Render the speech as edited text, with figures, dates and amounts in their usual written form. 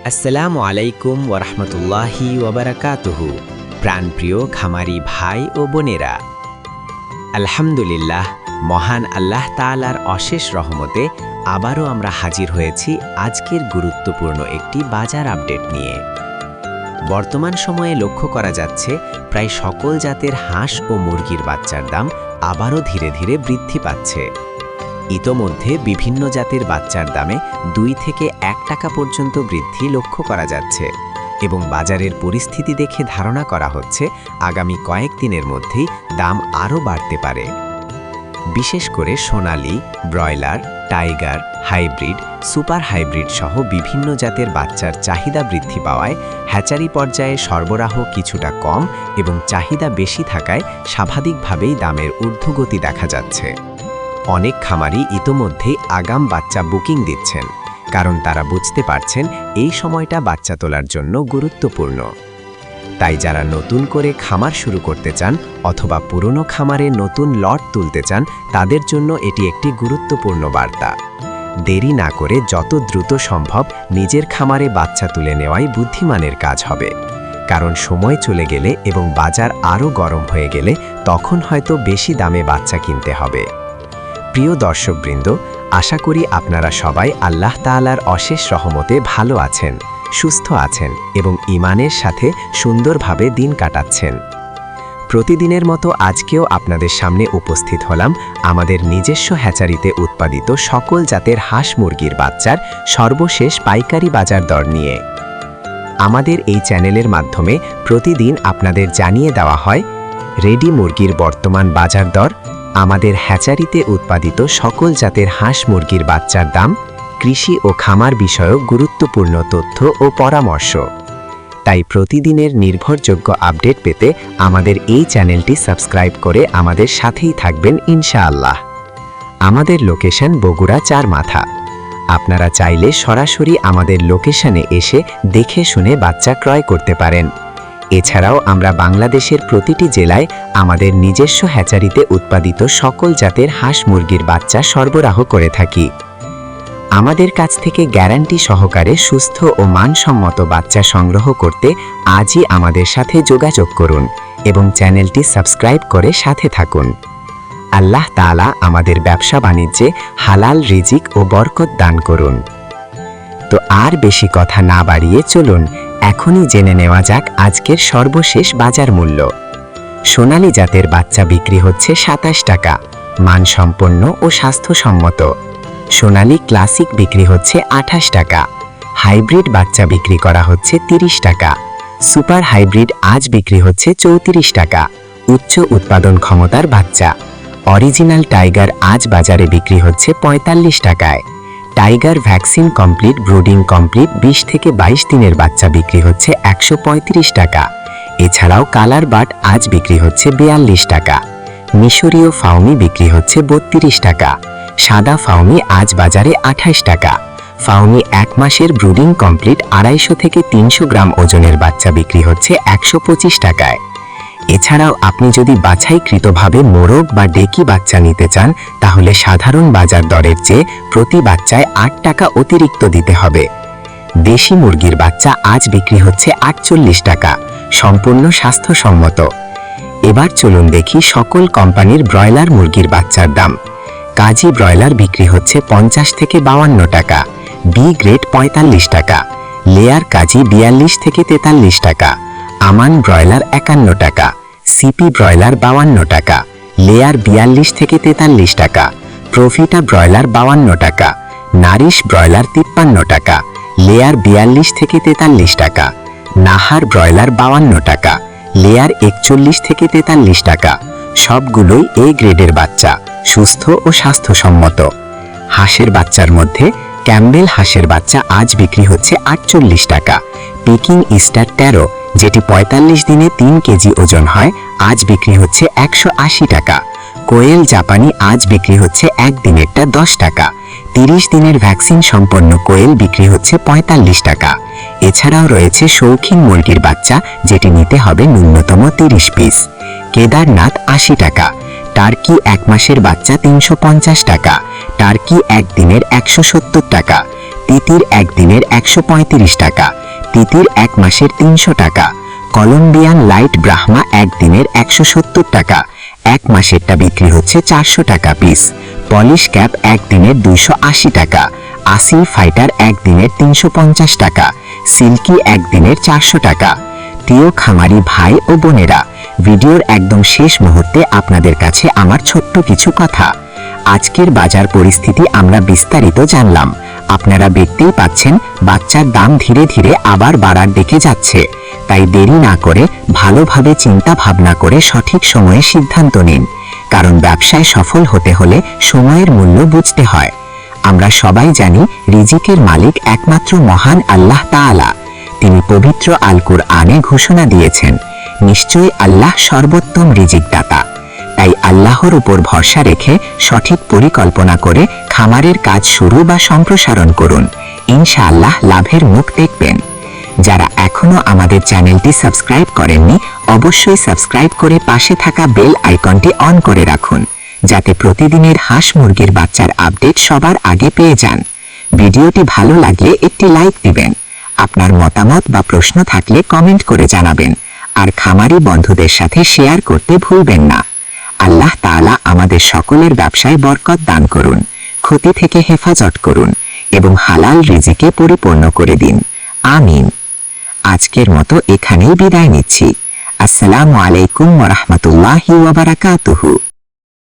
আসসালামু আলাইকুম ওরহমতুল্লাহি ওবরাকাতুহু। প্রাণপ্রিয় খামারি ভাই ও বোনেরা, আলহামদুলিল্লাহ, মহান আল্লাহ তাআলার অশেষ রহমতে আবারও আমরা হাজির হয়েছি আজকের গুরুত্বপূর্ণ একটি বাজার আপডেট নিয়ে। বর্তমান সময়ে লক্ষ্য করা যাচ্ছে প্রায় সকল জাতের হাঁস ও মুরগির বাচ্চার দাম আবারও ধীরে ধীরে বৃদ্ধি পাচ্ছে। ইতোমধ্যে বিভিন্ন জাতের বাচ্চার দামে 2 থেকে 1 টাকা পর্যন্ত বৃদ্ধি লক্ষ্য করা যাচ্ছে এবং বাজারের পরিস্থিতি দেখে ধারণা করা হচ্ছে আগামী কয়েকদিনের মধ্যেই দাম আরও বাড়তে পারে। বিশেষ করে সোনালী, broiler, tiger, hybrid, super hybrid সহ বিভিন্ন জাতের বাচ্চার চাহিদা বৃদ্ধি পাওয়ায় হ্যাচারি পর্যায়ে সরবরাহ কিছুটা কম এবং চাহিদা বেশি থাকায় স্বাভাবিকভাবেই দামের ঊর্ধ্বগতি দেখা যাচ্ছে। অনেক খামারি ইতোমধ্যেই আগাম বাচ্চা বুকিং দিচ্ছেন, কারণ তারা বুঝতে পারছেন এই সময়টা বাচ্চা তোলার জন্য গুরুত্বপূর্ণ। তাই যারা নতুন করে খামার শুরু করতে চান অথবা পুরনো খামারে নতুন লট তুলতে চান, তাদের জন্য এটি একটি গুরুত্বপূর্ণ বার্তা। দেরি না করে যত দ্রুত সম্ভব নিজের খামারে বাচ্চা তুলে নেওয়াই বুদ্ধিমানের কাজ হবে, কারণ সময় চলে গেলে এবং বাজার আরও গরম হয়ে গেলে তখন হয়তো বেশি দামে বাচ্চা কিনতে হবে। প্রিয় দর্শকবৃন্দ, আশা করি আপনারা সবাই আল্লাহ তাআলার অশেষ রহমতে ভালো আছেন, সুস্থ আছেন এবং ঈমানের সাথে সুন্দরভাবে দিন কাটাচ্ছেন। প্রতিদিনের মতো আজকেও আপনাদের সামনে উপস্থিত হলাম আমাদের নিজস্ব হ্যাচারিতে উৎপাদিত সকল জাতের হাঁস মুরগির বাচ্চার সর্বশেষ পাইকারি বাজার দর নিয়ে। আমাদের এই চ্যানেলের মাধ্যমে প্রতিদিন আপনাদের জানিয়ে দেওয়া হয় রেডি মুরগির বর্তমান বাজার দর, আমাদের হ্যাচারিতে উৎপাদিত সকল জাতের হাঁস মুরগির বাচ্চার দাম, কৃষি ও খামার বিষয়ক গুরুত্বপূর্ণ তথ্য ও পরামর্শ। তাই প্রতিদিনের নির্ভরযোগ্য আপডেট পেতে আমাদের এই চ্যানেলটি সাবস্ক্রাইব করে আমাদের সাথেই থাকবেন ইনশাআল্লাহ। আমাদের লোকেশন বগুড়া চারমাথা। আপনারা চাইলে সরাসরি আমাদের লোকেশনে এসে দেখে শুনে বাচ্চা ক্রয় করতে পারেন। এছাড়াও আমরা বাংলাদেশের প্রতিটি জেলায় আমাদের নিজস্ব হ্যাচারিতে উৎপাদিত সকল জাতের হাঁস মুরগির বাচ্চা সরবরাহ করে থাকি। আমাদের কাছ থেকে গ্যারান্টি সহকারে সুস্থ ও মানসম্মত বাচ্চা সংগ্রহ করতে আজই আমাদের সাথে যোগাযোগ করুন এবং চ্যানেলটি সাবস্ক্রাইব করে সাথে থাকুন। আল্লাহ তাআলা আমাদের ব্যবসা বাণিজ্যে হালাল রিজিক ও বরকত দান করুন। তো আর বেশি কথা না বাড়িয়ে চলুন এখনই জেনে নেওয়া যাক আজকের সর্বশেষ বাজার মূল্য। সোনালী জাতের বাচ্চা বিক্রি হচ্ছে 27 টাকা, মানসম্পন্ন ও স্বাস্থ্যসম্মত। সোনালী ক্লাসিক বিক্রি হচ্ছে 28 টাকা। হাইব্রিড বাচ্চা বিক্রি করা হচ্ছে 30 টাকা। সুপার হাইব্রিড আজ বিক্রি হচ্ছে 34 টাকা। উচ্চ উৎপাদন ক্ষমতার বাচ্চা অরিজিনাল টাইগার আজ বাজারে বিক্রি হচ্ছে 45 টাকায়। Tiger vaccine complete brooding complete 20 থেকে 22 দিনের বাচ্চা বিক্রি হচ্ছে 135 টাকা। এছাড়াও কালার বাট আজ বিক্রি হচ্ছে 42 টাকা। মিশরীয় ফাউমি বিক্রি হচ্ছে 32 টাকা। সাদা ফাউমি আজ বাজারে 28 টাকা। ফাউমি 1 মাসের ব্রুডিং কমপ্লিট 250 থেকে 300 গ্রাম ওজনের বাচ্চা বিক্রি হচ্ছে 125 টাকায়। এছাড়াও আপনি যদি বাছাইকৃতভাবে মোরগ বা ডেকি বাচ্চা নিতে চান, তাহলে সাধারণ বাজার দরের চেয়ে প্রতি বাচ্চায় 8 টাকা অতিরিক্ত দিতে হবে। দেশি মুরগির বাচ্চা আজ বিক্রি হচ্ছে 48 টাকা, সম্পূর্ণ স্বাস্থ্যসম্মত। এবার চলুন দেখি সকল কোম্পানির ব্রয়লার মুরগির বাচ্চার দাম। কাজী ব্রয়লার বিক্রি হচ্ছে 50 থেকে 52 টাকা, বি গ্রেড 45 টাকা, লেয়ার কাজী 42 থেকে 43 টাকা, আমান ব্রয়লার 51 টাকা, সিপি ব্রয়লার 52 টাকা, লেয়ার 42 থেকে 43 টাকা, প্রফিটা ব্রয়লার 52 টাকা, নারিশ ব্রয়লার 53 টাকা, লেয়ার 42 থেকে 43 টাকা, নাহার ব্রয়লার 52 টাকা, লেয়ার 41 থেকে 43 টাকা। সবগুলোই এ গ্রেডের বাচ্চা, সুস্থ ও স্বাস্থ্যসম্মত। হাঁসের বাচ্চার মধ্যে ক্যাম্বেল হাঁসের বাচ্চা আজ বিক্রি হচ্ছে 48 টাকা। পিকিং স্টার 13, যেটি 45 দিনে 3 কেজি ওজন হয়, আজ বিক্রি হচ্ছে 180 টাকা। কোয়েল জাপানি আজ বিক্রি হচ্ছে 1 দিনেরটা 10 টাকা। 30 দিনের ভ্যাকসিন সম্পন্ন কোয়েল বিক্রি হচ্ছে 45 টাকা। এছাড়াও রয়েছে শৌখিন মুরগির বাচ্চা, যেটি নিতে হবে ন্যূনতম 30 পিস। কেদারনাথ 80 টাকা। টার্কি 1 মাসের বাচ্চা 350 টাকা। টার্কি 1 দিনের 170 টাকা। তিতির একদিনের 135 টাকা, তিতির এক মাসের 300 টাকা, কলম্বিয়ান লাইট ব্রাহ্মা একদিনের 170 টাকা, এক মাসেরটা বিক্রি হচ্ছে 400 টাকা পিস, পলিশ ক্যাপ একদিনের 280 টাকা, আসিল ফাইটার একদিনের 350 টাকা, সিল্কি একদিনের 400 টাকা। প্রিয় খামারি ভাই ও বোনেরা, ভিডিওর একদম শেষ মুহূর্তে আপনাদের কাছে আমার ছোট্ট কিছু কথা। আজকের বাজার পরিস্থিতি আমরা বিস্তারিত জানলাম। আপনারা দেখতেই পাচ্ছেন বাচ্চার দাম ধীরে ধীরে আবার বাড়ার দিকে যাচ্ছে। তাই দেরি না করে ভালোভাবে চিন্তা ভাবনা করে সঠিক সময়ে সিদ্ধান্ত নিন, কারণ ব্যবসায় সফল হতে হলে সময়ের মূল্য বুঝতে হয়। আমরা সবাই জানি রিজিকের মালিক একমাত্র মহান আল্লাহ তাআলা। তিনি পবিত্র আল কুরআনে ঘোষণা দিয়েছেন, নিশ্চয়ই আল্লাহ সর্বোত্তম রিজিক দাতা। তাই আল্লাহর উপর ভরসা রেখে সঠিক পরিকল্পনা করে খামারের কাজ শুরু বা সম্প্রসারণ করুন, ইনশাআল্লাহ লাভের মুখ দেখবেন। যারা এখনো আমাদের চ্যানেলটি সাবস্ক্রাইব করেননি, অবশ্যই সাবস্ক্রাইব করে পাশে থাকা বেল আইকনটি অন করে রাখুন, যাতে প্রতিদিনের হাঁস মুরগির বাচ্চার আপডেট সবার আগে পেয়ে যান। ভিডিওটি ভালো লাগলে একটি লাইক দিবেন। আপনার মতামত বা প্রশ্ন থাকলে কমেন্ট করে জানাবেন, আর খামারি বন্ধুদের সাথে শেয়ার করতে ভুলবেন না। আল্লাহ তাআলা আমাদের সকলের ব্যবসায় বরকত দান করুন, ক্ষতি থেকে হেফাজত করুন এবং হালাল রিজিকে পরিপূর্ণ করে দিন, আমিন। আজকের মতো এখানেই বিদায় নিচ্ছি। আসসালামু আলাইকুম ওয়া রাহমাতুল্লাহি ওয়া বারাকাতুহু।